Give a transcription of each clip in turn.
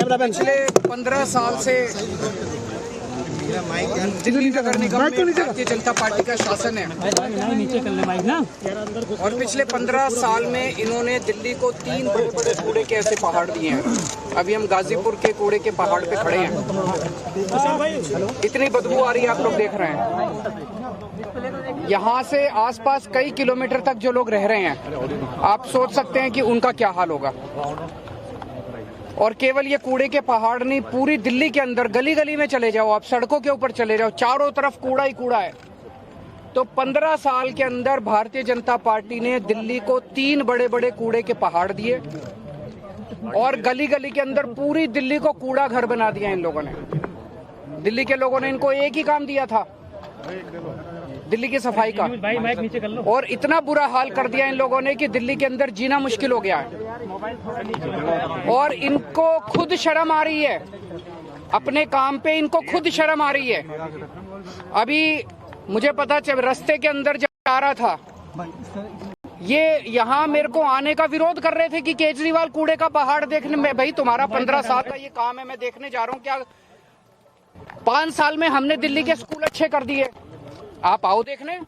पिछले 15 साल से दिल्ली नगर निगम में भारतीय जनता पार्टी का शासन है और पिछले 15 साल में इन्होंने दिल्ली को 3 बड़े बड़े कूड़े के ऐसे पहाड़ दिए हैं। अभी हम गाजीपुर के कूड़े के पहाड़ पे खड़े हैं। इतनी बदबू आ रही है, आप लोग देख रहे हैं। यहाँ से आसपास कई किलोमीटर तक जो लोग रह रहे हैं, आप सोच सकते हैं कि उनका क्या हाल होगा। और केवल ये कूड़े के पहाड़ नहीं, पूरी दिल्ली के अंदर गली गली में चले जाओ, आप सड़कों के ऊपर चले जाओ, चारों तरफ कूड़ा ही कूड़ा है। तो 15 साल के अंदर भारतीय जनता पार्टी ने दिल्ली को 3 बड़े बड़े कूड़े के पहाड़ दिए और गली गली के अंदर पूरी दिल्ली को कूड़ा घर बना दिया इन लोगों ने। दिल्ली के लोगों ने इनको एक ही काम दिया था, दिल्ली की सफाई का, और इतना बुरा हाल कर दिया इन लोगों ने कि दिल्ली के अंदर जीना मुश्किल हो गया है। और इनको खुद शर्म आ रही है, अपने काम पे इनको खुद शर्म आ रही है। अभी मुझे पता चल, रास्ते के अंदर जब आ रहा था, ये यहाँ मेरे को आने का विरोध कर रहे थे कि केजरीवाल कूड़े का पहाड़ देखने में। भाई तुम्हारा 15 साल का ये काम है, मैं देखने जा रहा हूँ। क्या 5 साल में हमने दिल्ली के स्कूल अच्छे कर दिए? आप आओ देखने,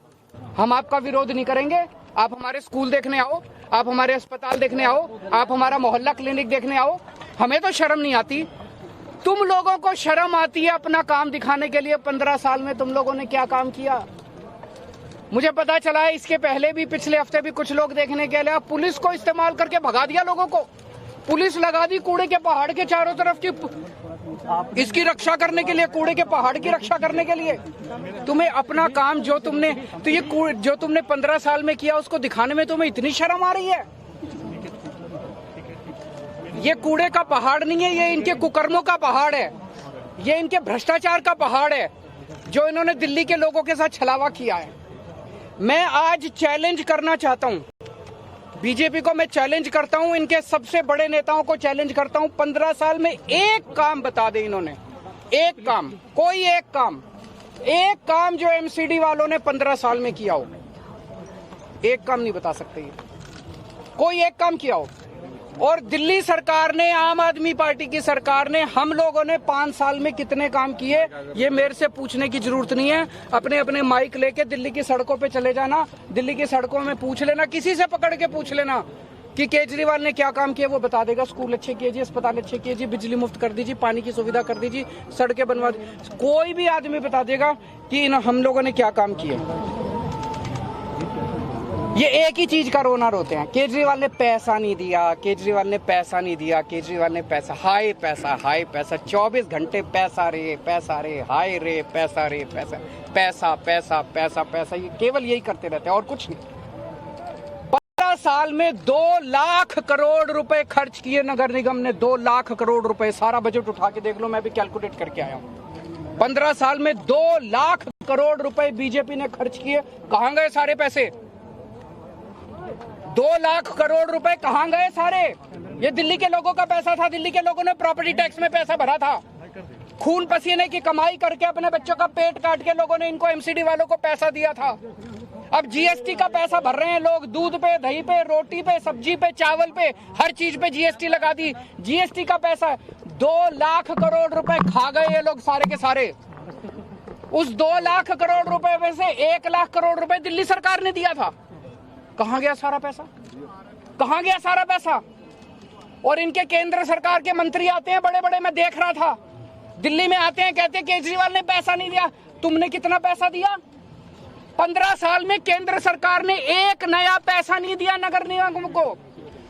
हम आपका विरोध नहीं करेंगे। आप हमारे स्कूल देखने आओ, आप हमारे अस्पताल देखने आओ, आप हमारा मोहल्ला क्लिनिक देखने आओ। हमें तो शर्म नहीं आती, तुम लोगों को शर्म आती है अपना काम दिखाने के लिए। 15 साल में तुम लोगों ने क्या काम किया? मुझे पता चला है इसके पहले भी, पिछले हफ्ते भी कुछ लोग देखने के लिए पुलिस को इस्तेमाल करके भगा दिया लोगों को। पुलिस लगा दी कूड़े के पहाड़ के चारों तरफ की, इसकी रक्षा करने के लिए, कूड़े के पहाड़ की रक्षा करने के लिए। तुम्हें अपना काम जो तुमने 15 साल में किया उसको दिखाने में तुम्हें इतनी शर्म आ रही है? ये कूड़े का पहाड़ नहीं है, ये इनके कुकर्मों का पहाड़ है, ये इनके भ्रष्टाचार का पहाड़ है जो इन्होंने दिल्ली के लोगों के साथ छलावा किया है। मैं आज चैलेंज करना चाहता हूं, बीजेपी को मैं चैलेंज करता हूं, इनके सबसे बड़े नेताओं को चैलेंज करता हूं। 15 साल में एक काम बता दे इन्होंने, एक काम, कोई एक काम जो एमसीडी वालों ने 15 साल में किया हो। एक काम नहीं बता सकते ये, कोई एक काम किया हो। और दिल्ली सरकार ने, आम आदमी पार्टी की सरकार ने, हम लोगों ने 5 साल में कितने काम किए ये मेरे से पूछने की जरूरत नहीं है। अपने अपने माइक लेके दिल्ली की सड़कों पे चले जाना, दिल्ली की सड़कों में पूछ लेना, किसी से पकड़ के पूछ लेना कि केजरीवाल ने क्या काम किया, वो बता देगा। स्कूल अच्छे कीजिए, अस्पताल अच्छे कीजिए, बिजली मुफ्त कर दीजिए, पानी की सुविधा कर दीजिए, सड़कें बनवा दीजिए, कोई भी आदमी बता देगा कि हम लोगों ने क्या काम किया। ये एक ही चीज का रोना रोते हैं, केजरीवाल ने पैसा नहीं दिया, केजरीवाल ने पैसा नहीं दिया, केजरीवाल ने पैसा, हाय पैसा, हाय पैसा, 24 घंटे पैसा रे, हाय रे, पैसा रे, पैसा, पैसा पैसा पैसा पैसा, ये केवल यही करते रहते हैं और कुछ नहीं। 15 साल में 2 लाख करोड़ रुपए खर्च किए नगर निगम ने, 2 लाख करोड़ रुपए। सारा बजट उठा के देख लो, मैं भी कैलकुलेट करके आया हूँ। 15 साल में 2 लाख करोड़ रुपए बीजेपी ने खर्च किए। कहां गए सारे पैसे? 2 लाख करोड़ रुपए कहां गए सारे? ये दिल्ली के लोगों का पैसा था, दिल्ली के लोगों ने प्रॉपर्टी टैक्स में पैसा भरा था, खून पसीने की कमाई करके अपने बच्चों का पेट काट के लोगों ने इनको एमसीडी वालों को पैसा दिया था। अब जीएसटी का पैसा भर रहे हैं लोग, दूध पे, दही पे, रोटी पे, सब्जी पे, चावल पे, हर चीज पे जीएसटी लगा दी। जीएसटी का पैसा 2 लाख करोड़ रुपए खा गए ये लोग सारे के सारे। उस 2 लाख करोड़ रुपए में से 1 लाख करोड़ रुपए दिल्ली सरकार ने दिया था। कहां गया सारा पैसा? कहां गया सारा पैसा? और इनके केंद्र सरकार के मंत्री आते हैं बड़े बड़े, मैं देख रहा था, दिल्ली में आते हैं, कहते हैं केजरीवाल ने पैसा नहीं दिया। तुमने कितना पैसा दिया? 15 साल में केंद्र सरकार ने एक नया पैसा नहीं दिया नगर निगम को।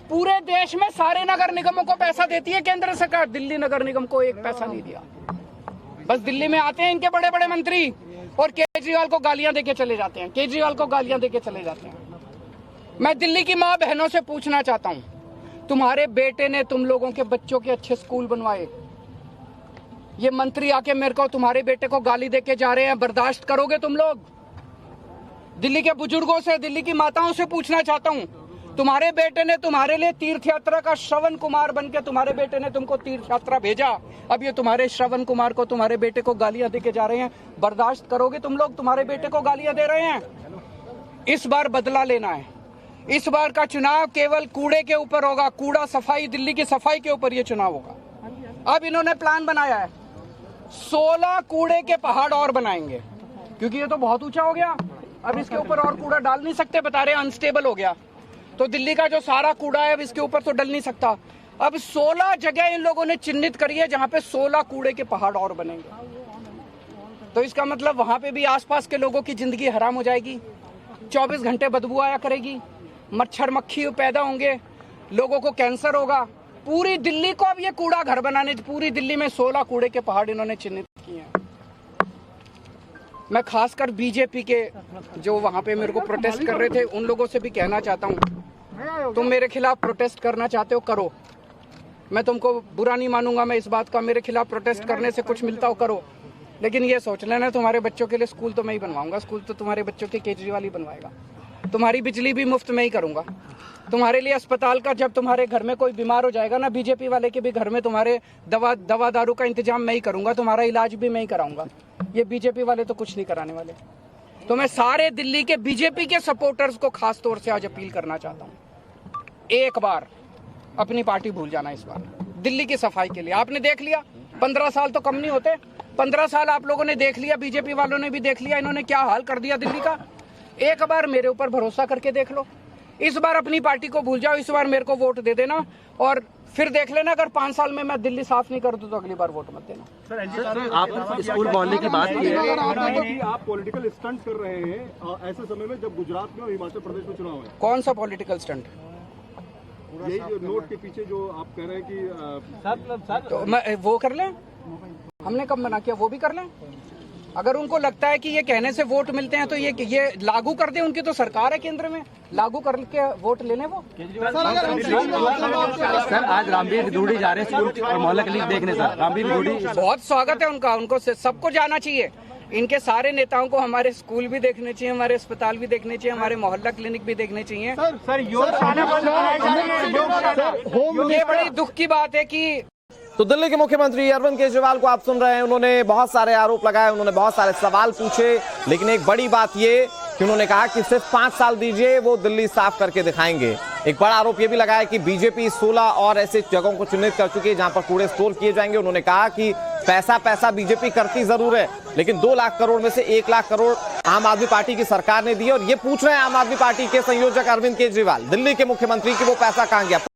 पूरे देश में सारे नगर निगमों को पैसा देती है केंद्र सरकार, दिल्ली नगर निगम को एक पैसा नहीं दिया। बस दिल्ली में आते हैं इनके बड़े बड़े मंत्री और केजरीवाल को गालियां देके चले जाते हैं, केजरीवाल को गालियां देके चले जाते हैं। मैं दिल्ली की माँ बहनों से पूछना चाहता हूं, तुम्हारे बेटे ने तुम लोगों के बच्चों के अच्छे स्कूल बनवाए, ये मंत्री आके मेरे को, तुम्हारे बेटे को गाली देके जा रहे हैं, बर्दाश्त करोगे तुम लोग? दिल्ली के बुजुर्गों से, दिल्ली की माताओं से पूछना चाहता हूं, तुम्हारे बेटे ने तुम्हारे लिए तीर्थ यात्रा का श्रवण कुमार बनके, तुम्हारे बेटे ने तुमको तीर्थ यात्रा भेजा, अब ये तुम्हारे श्रवण कुमार को, तुम्हारे बेटे को गालियां देके जा रहे हैं, बर्दाश्त करोगे तुम लोग? तुम्हारे बेटे को गालियां दे रहे हैं। इस बार बदला लेना है, इस बार का चुनाव केवल कूड़े के ऊपर होगा, कूड़ा सफाई, दिल्ली की सफाई के ऊपर ये चुनाव होगा। अब इन्होंने प्लान बनाया है 16 कूड़े के पहाड़ और बनाएंगे, क्योंकि ये तो बहुत ऊंचा हो गया। अब इसके ऊपर और कूड़ा डाल नहीं सकते, बता रहे अनस्टेबल हो गया। तो दिल्ली का जो सारा कूड़ा है अब इसके ऊपर तो डल नहीं सकता। अब 16 जगह इन लोगों ने चिन्हित करी है जहां पे 16 कूड़े के पहाड़ और बनेंगे। तो इसका मतलब वहां पे भी आसपास के लोगों की जिंदगी हराम हो जाएगी, 24 घंटे बदबू आया करेगी, मच्छर मक्खी पैदा होंगे, लोगों को कैंसर होगा। पूरी दिल्ली को अब ये कूड़ा घर बनाने, पूरी दिल्ली में 16 कूड़े के पहाड़ इन्होंने चिन्हित किए हैं। मैं खासकर बीजेपी के जो वहां पे मेरे को प्रोटेस्ट कर रहे थे उन लोगों से भी कहना चाहता हूं, तुम मेरे खिलाफ प्रोटेस्ट करना चाहते हो करो, मैं तुमको बुरा नहीं मानूंगा। मैं इस बात का, मेरे खिलाफ प्रोटेस्ट करने से कुछ मिलता हो करो, लेकिन ये सोच लेना तुम्हारे बच्चों के लिए स्कूल तो मैं ही बनवाऊंगा, स्कूल तो तुम्हारे बच्चों के केजरीवाल ही बनवाएगा, तुम्हारी बिजली भी मुफ्त में ही करूंगा, तुम्हारे लिए अस्पताल का, जब तुम्हारे घर में कोई बीमार हो जाएगा ना, बीजेपी वाले के भी घर में तुम्हारे दवा दारू का इंतजाम मैं ही करूंगा, तुम्हारा इलाज भी मैं ही कराऊंगा। ये बीजेपी वाले तो कुछ नहीं कराने वाले। तो मैं सारे दिल्ली के बीजेपी के सपोर्टर्स को खास तौर से आज अपील करना चाहता हूँ, एक बार अपनी पार्टी भूल जाना। इस बार दिल्ली की सफाई के लिए आपने देख लिया, 15 साल तो कम नहीं होते, 15 साल आप लोगों ने देख लिया, बीजेपी वालों ने भी देख लिया इन्होंने क्या हाल कर दिया दिल्ली का। एक बार मेरे ऊपर भरोसा करके देख लो, इस बार अपनी पार्टी को भूल जाओ, इस बार मेरे को वोट दे देना और फिर देख लेना अगर 5 साल में मैं दिल्ली साफ नहीं कर दूं तो अगली बार वोट मत देना। सर, आप स्कूल बोलने की बात की है, आप पॉलिटिकल स्टंट कर रहे हैं ऐसे समय में जब गुजरात में और हिमाचल प्रदेश में चुनाव है। कौन सा पॉलिटिकल स्टंट? यही जो नोट के पीछे जो आप कह रहे हैं कि तो मैं वो कर लें, हमने कब मना किया, वो भी कर लें। अगर उनको लगता है कि ये कहने से वोट मिलते हैं तो ये लागू कर दें, उनकी तो सरकार है केंद्र में, लागू करके वोट ले लें वो। सर आज रामवीर ढूंढी जा रहे हैं स्कूल और मोहल्ला क्लिनिक देखने। सर रामवीर ढूंढी, बहुत स्वागत है उनका, उनको सबको जाना चाहिए। इनके सारे नेताओं को हमारे स्कूल भी देखने चाहिए, हमारे अस्पताल भी देखने चाहिए, हमारे मोहल्ला क्लिनिक भी देखने चाहिए। ये बड़ी दुख की बात है कि तो दिल्ली के मुख्यमंत्री अरविंद केजरीवाल को आप सुन रहे हैं, उन्होंने बहुत सारे आरोप लगाए, उन्होंने बहुत सारे सवाल पूछे, लेकिन एक बड़ी बात ये कि उन्होंने कहा कि सिर्फ 5 साल दीजिए, वो दिल्ली साफ करके दिखाएंगे। एक बड़ा आरोप ये भी लगाया कि बीजेपी 16 और ऐसे जगहों को चिन्हित कर चुकी है जहां पर कूड़े स्टोर किए जाएंगे। उन्होंने कहा कि पैसा बीजेपी करती जरूर है, लेकिन 2 लाख करोड़ में से 1 लाख करोड़ आम आदमी पार्टी की सरकार ने दी। और ये पूछ रहे हैं आम आदमी पार्टी के संयोजक अरविंद केजरीवाल, दिल्ली के मुख्यमंत्री, की वो पैसा कहां गया।